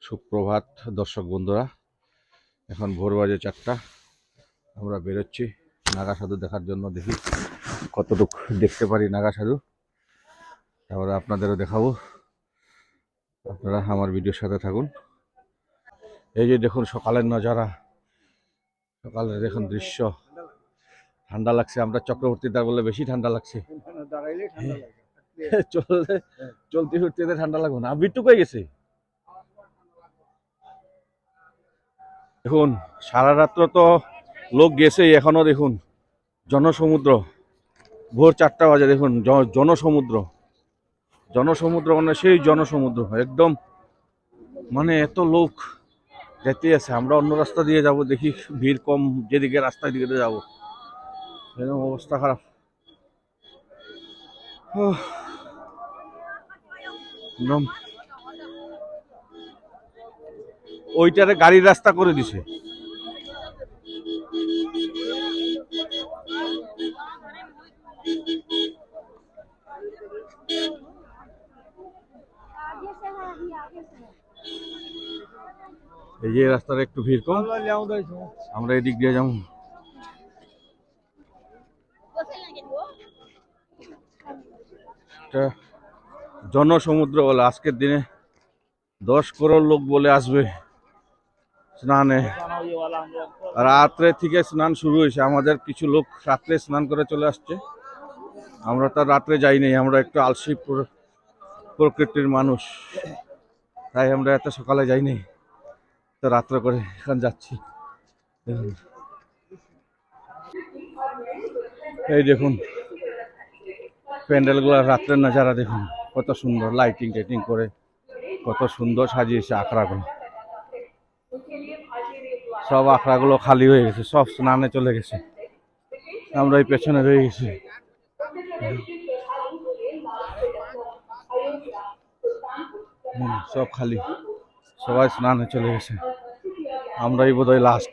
সুপ্রভাত দর্শক বন্ধুরা, এখন ভোর বাজে 4টা। আমরা বেরোচ্ছি নাগা সাধু দেখার জন্য। দেখি কতটুকু দেখতে পারি নাগা সাধু, তারপরে আপনাদেরও দেখাবো। আপনারা আমার ভিডিওর সাথে থাকুন। এই যে দেখুন সকালের নজারা, সকালের দেখুন দৃশ্য। ঠান্ডা লাগছে, আমরা চক্রবর্তী দার বলে বেশি ঠান্ডা লাগছে। চলতে ফিরতে ঠান্ডা লাগবে না। বিট্টু কই গেছে? দেখুন সারা রাত্র তো লোক গেছে, এখনো দেখুন জনসমুদ্র। ভোর 4টা বাজে, দেখুন জনসমুদ্র। জনসমুদ্র মানে সেই জনসমুদ্র একদম, মানে এত লোক যেতে আছে। আমরা অন্য রাস্তা দিয়ে যাব, দেখি ভিড় কম যেদিকে রাস্তায় দিকে যাবো। এরকম অবস্থা খারাপ। একদম ওইটারে গাড়ির রাস্তা করে দিছে। এই যে রাস্তার একটু ভিড় কম, আমরা এদিক দিয়ে যাবো। জনসমুদ্র বলে আজকের দিনে 10 করোড় লোক বলে আসবে স্নানে। রাত্রে থেকে স্নান শুরু হয়েছে, আমাদের কিছু লোক রাত্রে স্নান করে চলে আসছে। আমরা তো রাত্রে যাইনি, আমরা একটু আলসি প্রকৃতির মানুষ, তাই আমরা এত সকালে যাইনি, তো রাত্রে করে এখন যাচ্ছি। এই দেখুন প্যান্ডেলগুলো রাত্রের নজারা দেখুন, কত সুন্দর লাইটিং টাইটিং করে কত সুন্দর সাজিয়েছে আখড়াগুলো। সব আখড়াগুলো খালি হয়ে গেছে, সব স্নানে চলে গেছে। আমরা এই পেছনে রয়ে গেছি। সব খালি, সবাই স্নানে চলে গেছে। আমরাই বোধহয় লাস্ট।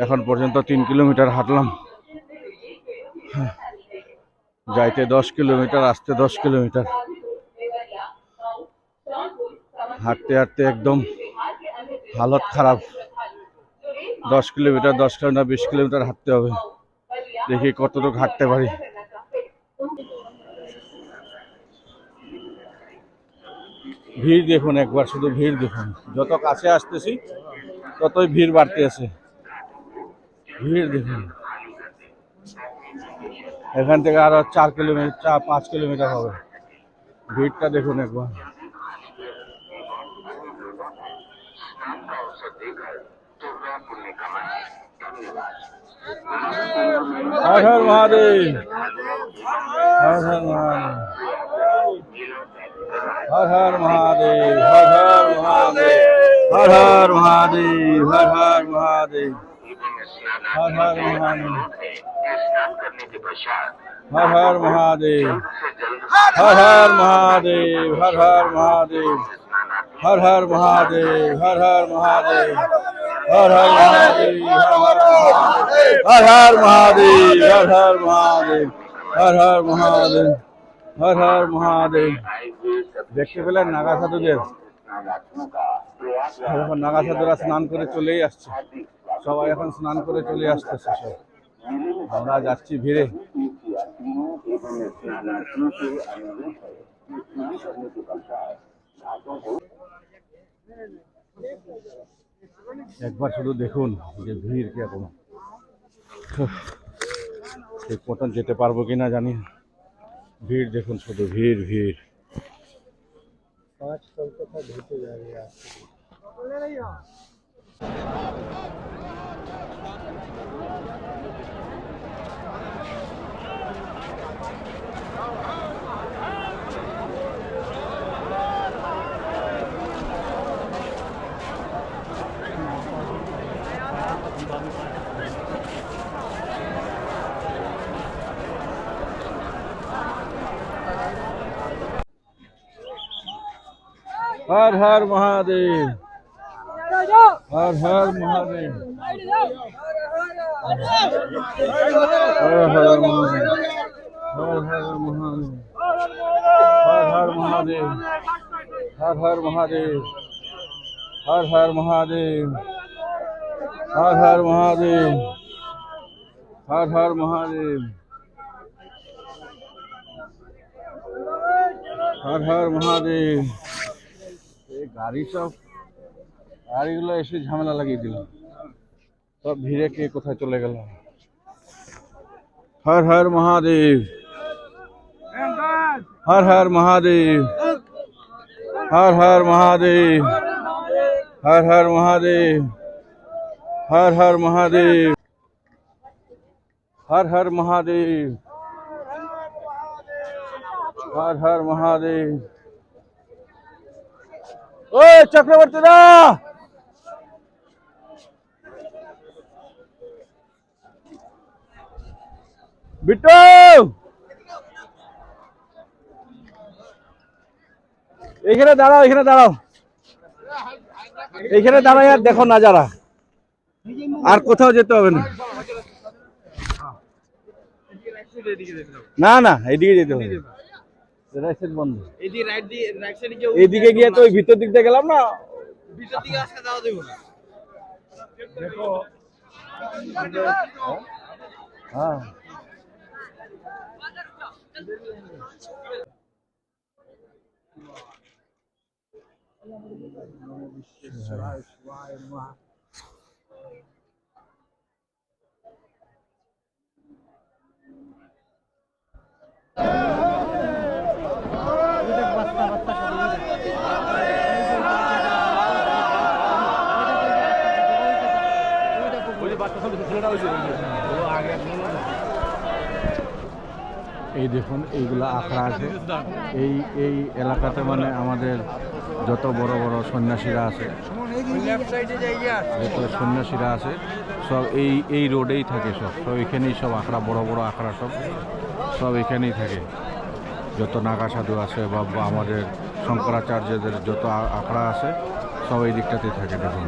এখন পর্যন্ত 3 কিলোমিটার হাঁটলাম, যাইতে 10 কিলোমিটার, আসতে 10 কিলোমিটার। হাঁটতে হাঁটতে একদম হালত খারাপ। 10 কিলোমিটার 20 কিলোমিটার হাঁটতে হবে। দেখি কতটুকু হাঁটতে পারি। ভিড় দেখুন একবার, শুধু ভিড় দেখুন। যত কাছে আসতেছি ততই ভিড় বাড়তে আছে। ভিড় দেখুন, এখান থেকে আরো 4 কিলোমিটার 5 কিলোমিটার হবে। ভিড়টা দেখুন একবার। হর হর মহাদেব, হর হর মহাদেব, হর হর মহাদেব, হর হর মহাদেব, হর হর মহাদেব, হর হর মহাদেব, হর হর মহাদেব, হর হর মহাদেব, হর হর মহাদেব, হর হর মহাদেব, হর হর মহাদেব, হর হর মহাদেব, হর হর মহাদেব, হর হর মহাদেব, হর হর মহাদেব, হর হর মহাদেব, হর হর মহাদেব। দেখতে পেলেন নাগা সাধুদের? এখন নাগা সাধুরা স্নান করে চলেই আসছে, সবাই এখন স্নান করে চলে আসতেছে সব। আমরা যাচ্ছি ভিড়ে। একবার শুধু দেখুন যে ভিড় কিরকম। ঠিক মতন যেতে পারবো কিনা জানি। ভিড় দেখুন, শুধু ভিড় ভিড়। हर हर महादेव, हर हर महादेव, हर हर महादेव, हर हर महादेव, हर हर महादेव, हर हर महादेव, हर हर महादेव, हर हर महादेव, हर हर महादेव, हर हर महादेव। এই গাড়িগুলো এসে ঝামেলা লাগিয়ে দিল, সব ভিড়ে কে কোথায় চলে গেল। हर हर महादेव, हर हर महादेव, हर हर महादेव, हर हर महादेव, हर हर महादेव, हर हर महादेव, हर हर महादेव। ओए चक्रवर्ती दा, बिट्टू এখানে দাঁড়াও, এখানে দাঁড়াও, এখানে দাঁড়াই আর দেখো নাজারা, আর কোথাও যেতে হবে না। না না এইদিকে যেতে হবে, রাইট সাইড বন্ধ। এইদিকে গিয়ে তো ওই ভিতর দিক দিয়ে গেলাম না, ভিতর দিকে আসতে দাও দেব না। দেখো হ্যাঁ এই দেখুন এইগুলো আখড়া আছে। এই এলাকাতে মানে আমাদের যত বড় বড় সন্ন্যাসীরা আছে, যত সন্ন্যাসীরা আছে সব এই রোডেই থাকে, সব এখানেই, সব আখড়া, বড় বড় আখড়া সব এখানেই থাকে। যত নাগা সাধু আছে বা আমাদের শঙ্করাচার্যদের যত আখড়া আছে সব এই দিকটাতেই থাকে। দেখুন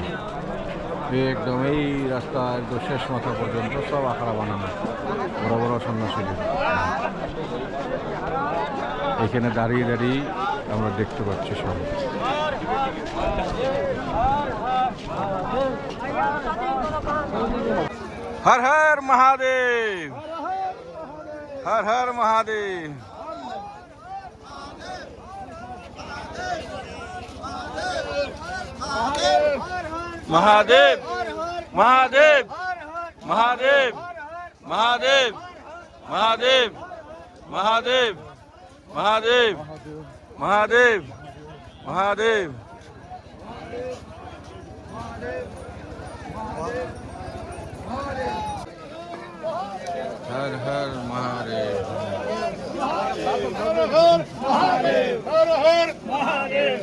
একদম এই রাস্তা একদম শেষ মাথা পর্যন্ত সব আখড়া বানানো, বড় বড় সন্ন্যাসীদের। এখানে দাঁড়িয়ে দাঁড়িয়ে আমরা দেখতে পাচ্ছি সব। हर हर महादेव, हर हर महादेव, महादेव, महादेव, महादेव, महादेव, महादेव, महादेव, महादेव, महादेव, महादेव, हर हर महादेव, महादेव, हर हर महादेव,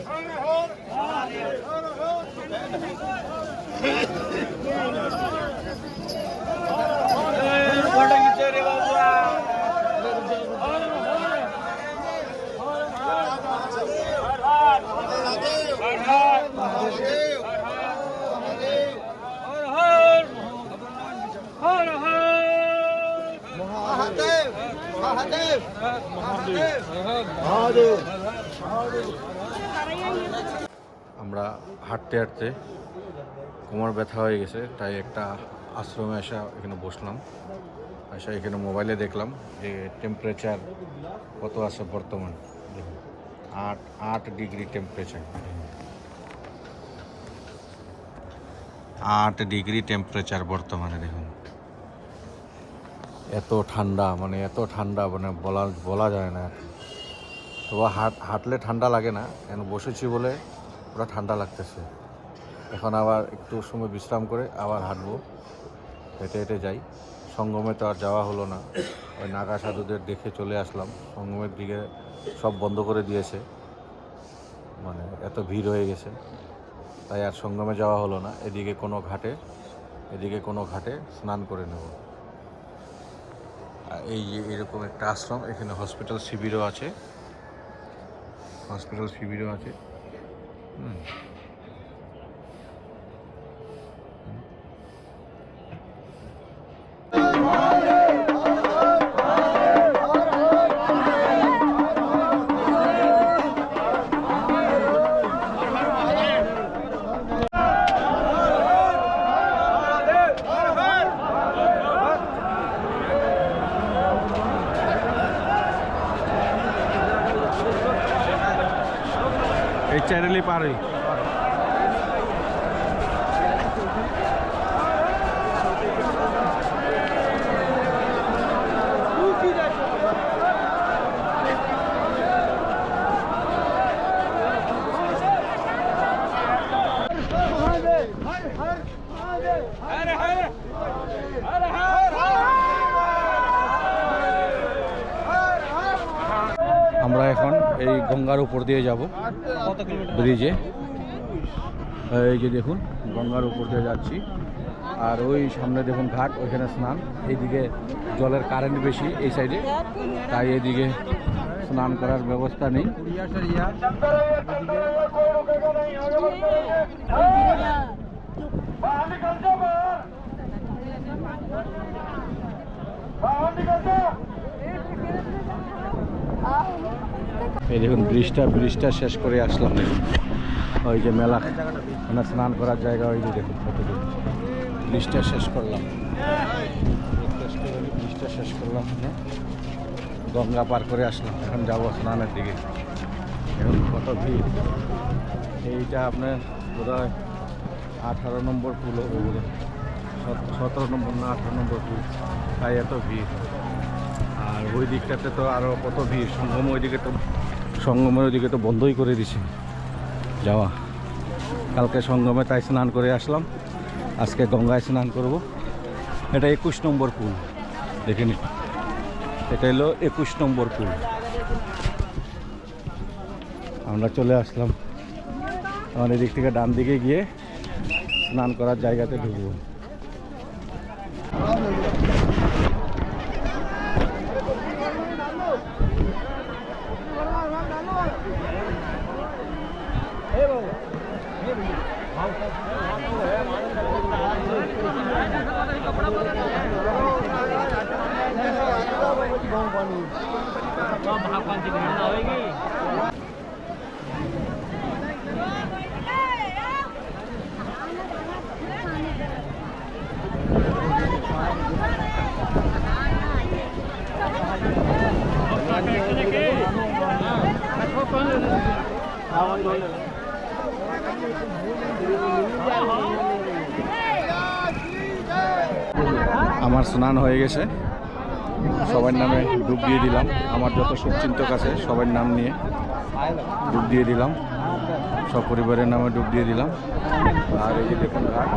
আমরা হাঁটতে হাঁটতে কোমর ব্যথা হয়ে গেছে, তাই একটা আশ্রমে এসে এখানে বসলাম। এসে এখানে মোবাইলে দেখলাম যে টেম্পারেচার কত আছে বর্তমান। দেখুন 8 ডিগ্রি টেম্পারেচার, 8 ডিগ্রি টেম্পারেচার বর্তমানে। দেখুন এত ঠান্ডা, মানে এত ঠান্ডা, মানে বলা যায় না। তবে হাঁটলে ঠান্ডা লাগে না, কেন বসেছি বলে পুরো ঠান্ডা লাগতেছে। এখন আবার একটু সময় বিশ্রাম করে আবার হাঁটবো, হেঁটে হেঁটে যাই। সঙ্গমে তো আর যাওয়া হলো না, ওই নাগা সাধুদের দেখে চলে আসলাম। সঙ্গমের দিকে সব বন্ধ করে দিয়েছে, মানে এত ভিড় হয়ে গেছে, তাই আর সঙ্গমে যাওয়া হলো না। এদিকে কোনো ঘাটে স্নান করে নেব। এই এরকম একটা আশ্রম, এখানে হসপিটাল শিবিরও আছে। চাইরেলি পারে। আমরা এখন এই গঙ্গার উপর দিয়ে যাব ব্রিজে। এই যে দেখুন গঙ্গার উপর দিয়ে যাচ্ছি, আর ওই সামনে দেখুন ঘাট, ওইখানে স্নান। এইদিকে জলের কারেন্ট বেশি এই সাইডে, তাই এদিকে স্নান করার ব্যবস্থা নেই। এই দেখুন ব্রিজটা শেষ করে আসলাম। ওই যে মেলা মানে স্নান করার জায়গা, ওই যে দেখুন কতদিন ব্রিজটা শেষ করলাম। ব্রিজটা শেষ করলাম, গঙ্গা পার করে আসলাম। এখন যাবো স্নানের দিকে। এখন কত ভিড়। এইটা আপনার বোধহয় 18 নম্বর পুল হবে, বোধহয় 17 নম্বর না 18 নম্বর পুল, তাই এত ভিড়। আর ওই দিকটাতে তো আরও কত ভিড়। সঙ্গমের ওইদিকে তো বন্ধই করে দিছে যাওয়া। কালকে সঙ্গমে তাই স্নান করে আসলাম, আজকে গঙ্গায় স্নান করব। এটা 21 নম্বর পুল, দেখে নি। এটা হলো 21 নম্বর পুল। আমরা চলে আসলাম। আমার এদিক থেকে ডান দিকে গিয়ে স্নান করার জায়গাতে ঢুকবো। আমার স্নান হয়ে গেছে, সবার নামে ডুব দিয়ে দিলাম। আমার যত শুভচিন্তক আছে সবার নাম নিয়ে ডুব দিয়ে দিলাম, সব পরিবারের নামে ডুব দিয়ে দিলাম। আর এই যে দেখুন ঘাট,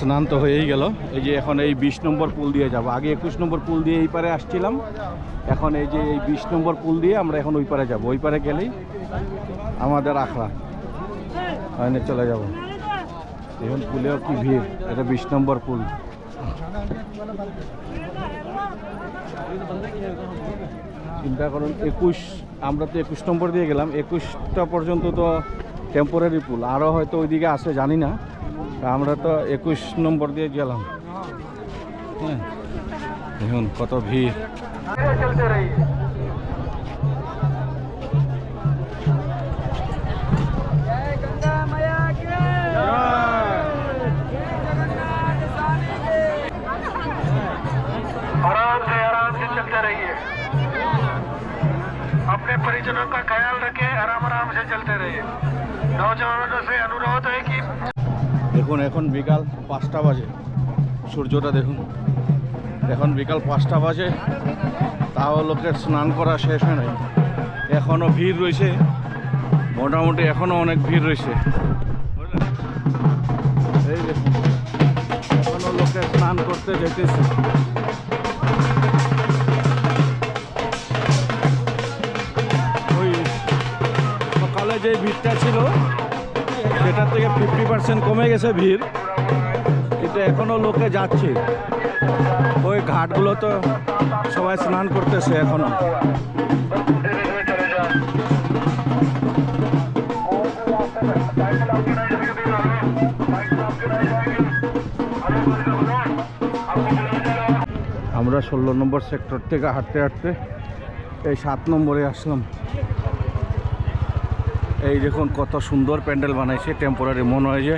স্নান তো হয়েই গেল। এই যে এখন এই 20 নম্বর পুল দিয়ে যাব। আগে 21 নম্বর পুল দিয়ে এই পারে আসছিলাম, এখন এই যে এই 20 নম্বর পুল দিয়ে আমরা এখন ওই পারে যাব। ওই পারে গেলেই আমাদের আখড়া ওখানে চলে যাব। এখন পুলেও কি ভিড়। এটা 20 নম্বর পুল। চিন্তা করুন 21, আমরা তো 21 নম্বর দিয়ে গেলাম। 21টা পর্যন্ত তো টেম্পোরারি পুল, আরও হয়তো ওইদিকে আসে জানি না। আমরা তো 21 নম্বর দিয়ে গেলাম। হ্যাঁ, দেখুন কত ভিড়। आराम से चलते रहिए, अपने परिजनों का ख्याल रखें, आराम से चलते रहिए। नौजवानों से अनुरोध है कि দেখুন এখন বিকাল 5টা বাজে, সূর্যটা দেখুন। এখন বিকাল 5টা বাজে, তাও লোকের স্নান করা শেষ হয় নাই। এখনও ভিড় রয়েছে, মোটামুটি এখনও অনেক ভিড় রয়েছে। এই দেখুন এখনও লোকে স্নান করতে যেতেছে। ওই সকালে যে ভিড়টা ছিল সেটার থেকে 50% কমে গেছে ভিড়, কিন্তু এখনো লোকে যাচ্ছে, ওই ঘাটগুলো তো সবাই স্নান করতেছে এখনো। আমরা 16 নম্বর সেক্টর থেকে হাঁটতে হাঁটতে এই 7 নম্বরে আসলাম। এই দেখুন কত সুন্দর প্যান্ডেল বানাইছে, টেম্পোরারি, মনে হয় যে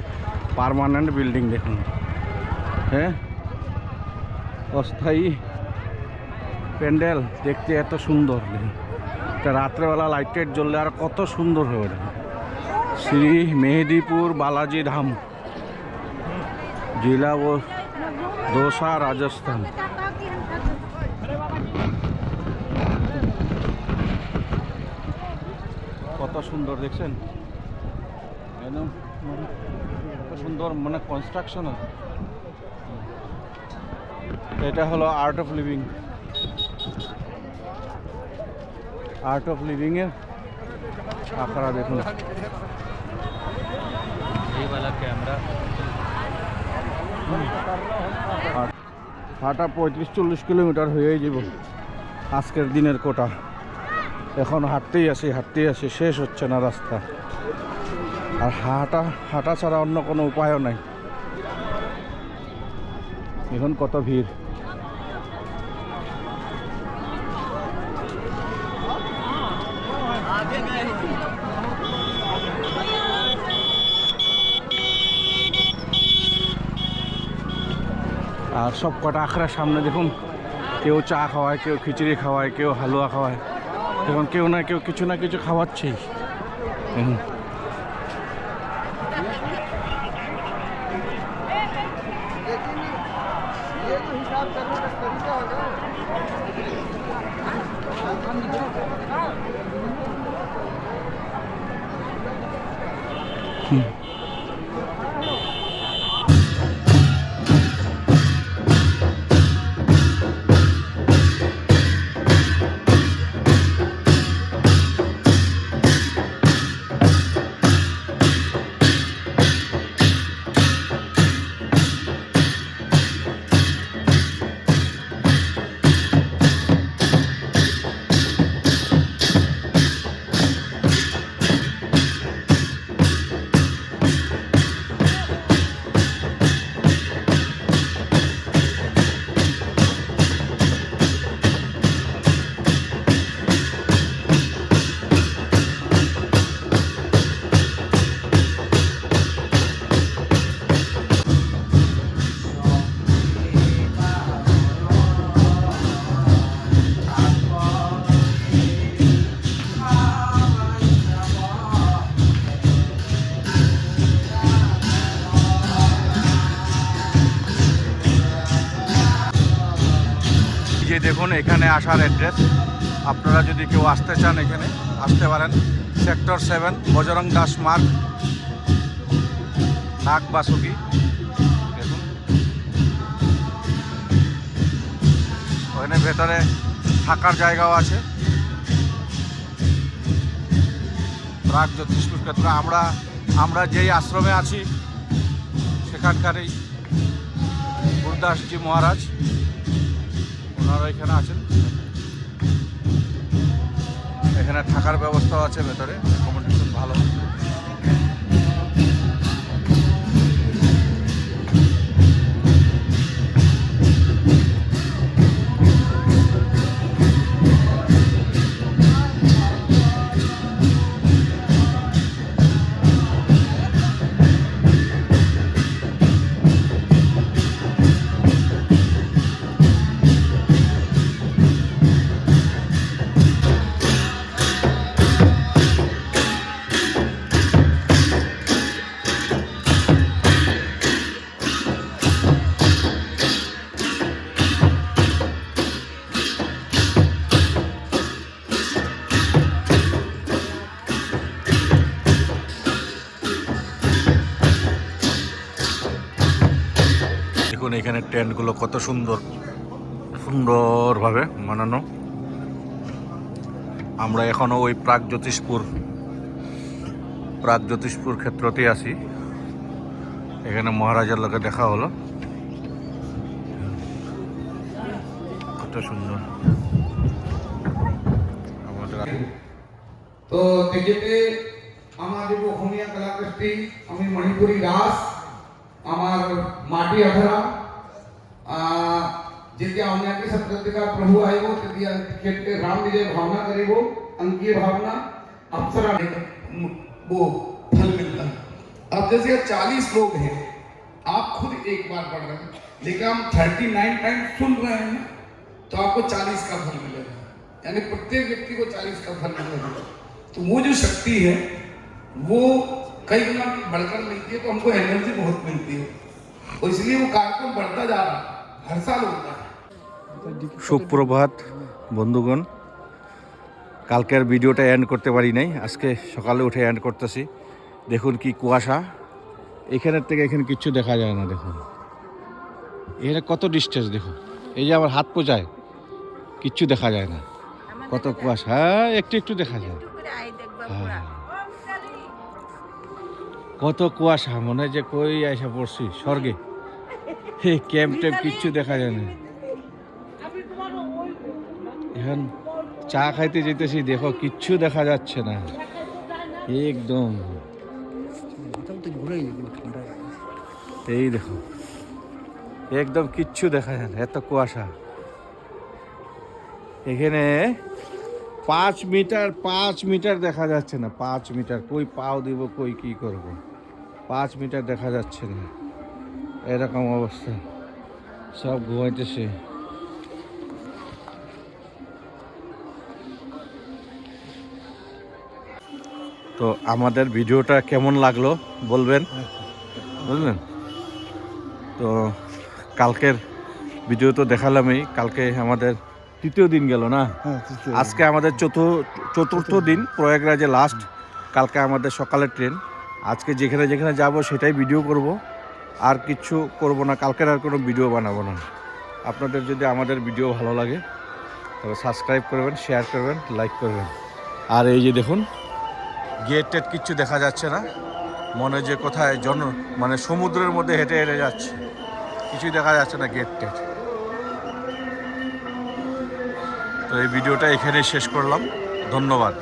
পার্মানেন্ট বিল্ডিং। দেখুন, হ্যাঁ, অস্থায়ী প্যান্ডেল, দেখতে এত সুন্দর। এটা রাত্রেবেলা লাইট টাইট জ্বললে আর কত সুন্দর হবে। দেখুন, শ্রী মেহেদীপুর বালাজি ধাম, জেলা ও দোসা, রাজস্থান। কত সুন্দর দেখছেন, একদম কত সুন্দর, মানে কনস্ট্রাকশন। এটা হলো art of living. Art of living এর আকারা দেখুন। ক্যামেরা হাঁটা 35-40 কিলোমিটার হয়েই যাব আজকের দিনের কোটা। এখন হাঁটতেই আসি, শেষ হচ্ছে না রাস্তা। আর হাঁটা ছাড়া অন্য কোনো উপায়ও নাই। এখন কত ভিড়। আর সব কটা আখড়ার সামনে দেখুন, কেউ চা খাওয়ায়, কেউ খিচুড়ি খাওয়ায়, কেউ হালুয়া খাওয়ায়। এখন কেউ না কেউ কিছু না কিছু খাওয়াচ্ছেই। যে দেখুন এখানে আসার অ্যাড্রেস, আপনারা যদি কেউ আসতে চান এখানে আসতে পারেন। সেক্টর 7, বজরং দাস মার্গ, নাগবাসুকি। দেখুন ওখানে ভেতরে থাকার জায়গাও আছে। প্রাগ জ্যোতিষপুর ক্ষেত্র, আমরা যেই আশ্রমে আছি সেখানকারই গুরুদাসজি মহারাজ, ওনারা এখানে আছেন। এখানে থাকার ব্যবস্থাও আছে, ভেতরে অ্যাকোমোডেশন ভালো। দেখুন এখানে টেন্টগুলো কত সুন্দরভাবে বানানো। আমরা এখনো ওই প্রাগ জ্যোতিষপুর ক্ষেত্রতেই আছি। এখানে মহারাজার লোকে দেখা হলো। কতটা সুন্দর আমাদের। তো তেজেতে আমার যে অসমীয়া কলাকৃষ্টি আমি মণিপুৰী ৰাস আমাৰ মাটি আখৰা যেতিয়া অনাকি সপ্ততিকা প্ৰভু আহিব তেতিয়া তেখেতে ৰাম নিজে ভাৱনা কৰিব अंकीय भावना अप्सरा वो फल मिलता है। अब जैसे 40 लोग हैं आप खुद एक बार पढ़ रहे हैं लेकिन हम 39 टाइम सुन रहे हैं ना तो आपको 40 का फल मिलेगा यानी प्रत्येक व्यक्ति को 40 का फल मिलेगा। तो वो जो शक्ति है वो कई गुना बढ़कर मिलती है तो हमको एनर्जी बहुत मिलती है और इसलिए वो कार्यक्रम बढ़ता जा रहा है हर साल होता है। সুপ্রভাত বন্ধুগণ, কালকের ভিডিওটা এন্ড করতে পারি নাই, আজকে সকালে উঠে এন্ড করতেছি। দেখুন কি কুয়াশা, এখানের থেকে এখানে কিচ্ছু দেখা যায় না। দেখুন এখানে কত ডিস্টেন্স, দেখুন এই যে আমার হাত পোঁছায় কিচ্ছু দেখা যায় না, কত কুয়াশা। হ্যাঁ একটু একটু দেখা যায়, হ্যাঁ কত কুয়াশা, মনে হয় যে কই আইসা পড়ছি স্বর্গে। হে ক্যাম্প ট্যাম্প কিচ্ছু দেখা যায় না। এখন চা খাইতে যেতেছি, দেখো কিচ্ছু দেখা যাচ্ছে না একদম। এই দেখো একদম কিচ্ছু দেখা যায় না, এত কুয়াশা। এখানে 5 মিটার দেখা যাচ্ছে না, 5 মিটার কই পাও দিব, কই কি করব, 5 মিটার দেখা যাচ্ছে না, এরকম অবস্থা। সব ঘুমাইতেছে। তো আমাদের ভিডিওটা কেমন লাগলো বলবেন, বুঝলেন? তো কালকের ভিডিও তো দেখালামই, কালকে আমাদের তৃতীয় দিন গেল না, আজকে আমাদের চতুর্থ দিন, প্রয়াগরাজে লাস্ট। কালকে আমাদের সকালের ট্রেন। আজকে যেখানে যেখানে যাব সেটাই ভিডিও করব, আর কিচ্ছু করব না, কালকের আর কোনো ভিডিও বানাবো না। আপনাদের যদি আমাদের ভিডিও ভালো লাগে তবে সাবস্ক্রাইব করবেন, শেয়ার করবেন, লাইক করবেন। আর এই যে দেখুন গেট টেট কিচ্ছু দেখা যাচ্ছে না, মনে হয় যে কোথায় মানে সমুদ্রের মধ্যে হেঁটে হেঁটে যাচ্ছে, কিছুই দেখা যাচ্ছে না গেট টেট। তো এই ভিডিওটা এখানেই শেষ করলাম, ধন্যবাদ।